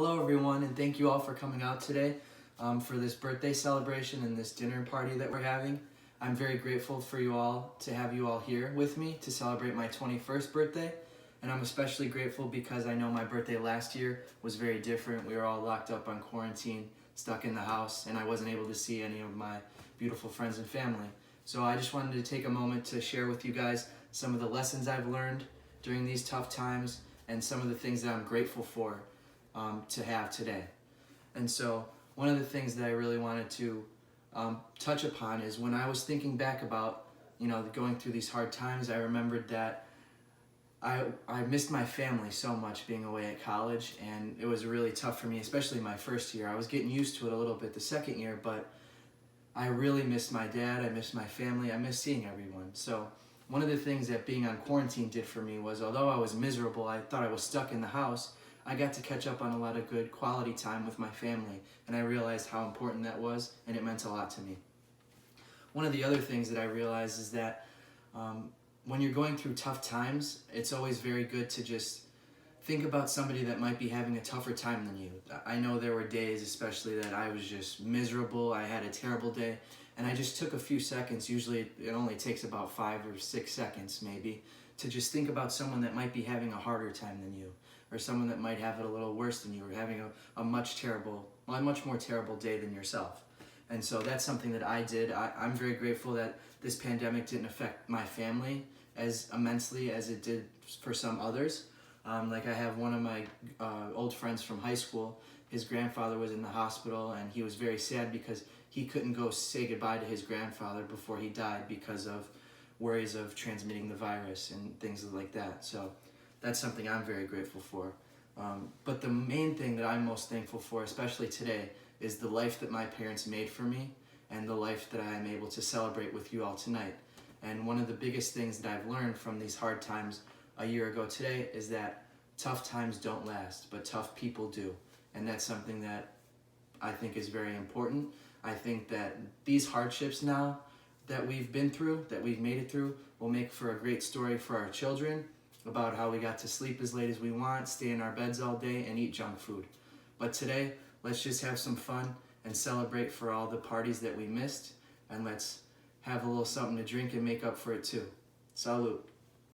Hello everyone, and thank you all for coming out today for this birthday celebration and this dinner party that we're having. I'm very grateful for you all to have you all here with me to celebrate my 21st birthday, and I'm especially grateful because I know my birthday last year was very different. We were all locked up on quarantine, stuck in the house, and I wasn't able to see any of my beautiful friends and family. So I just wanted to take a moment to share with you guys some of the lessons I've learned during these tough times and some of the things that I'm grateful for to have today. And so one of the things that I really wanted to touch upon is when I was thinking back about going through these hard times, I remembered that I missed my family so much being away at college, and it was really tough for me, especially my first year. I was getting used to it a little bit the second year, but I really missed my dad, I missed my family, I missed seeing everyone. So one of the things that being on quarantine did for me was, although I was miserable, I thought I was stuck in the house, I got to catch up on a lot of good quality time with my family, and I realized how important that was, and it meant a lot to me. One of the other things that I realized is that when you're going through tough times, it's always very good to just think about somebody that might be having a tougher time than you. I know there were days especially that I was just miserable, I had a terrible day, and I just took a few seconds, usually it only takes about 5 or 6 seconds maybe, to just think about someone that might be having a harder time than you, or someone that might have it a little worse than you, or having a much more terrible day than yourself. And so that's something that I did. I'm very grateful that this pandemic didn't affect my family as immensely as it did for some others. Like I have one of my old friends from high school, his grandfather was in the hospital, and he was very sad because he couldn't go say goodbye to his grandfather before he died because of worries of transmitting the virus and things like that. So that's something I'm very grateful for. But the main thing that I'm most thankful for, especially today, is the life that my parents made for me and the life that I am able to celebrate with you all tonight. And one of the biggest things that I've learned from these hard times a year ago today is that tough times don't last, but tough people do. And that's something that I think is very important. I think that these hardships now that we've been through, that we've made it through, will make for a great story for our children about how we got to sleep as late as we want, stay in our beds all day, and eat junk food. But today, let's just have some fun and celebrate for all the parties that we missed, and let's have a little something to drink and make up for it too. Salud.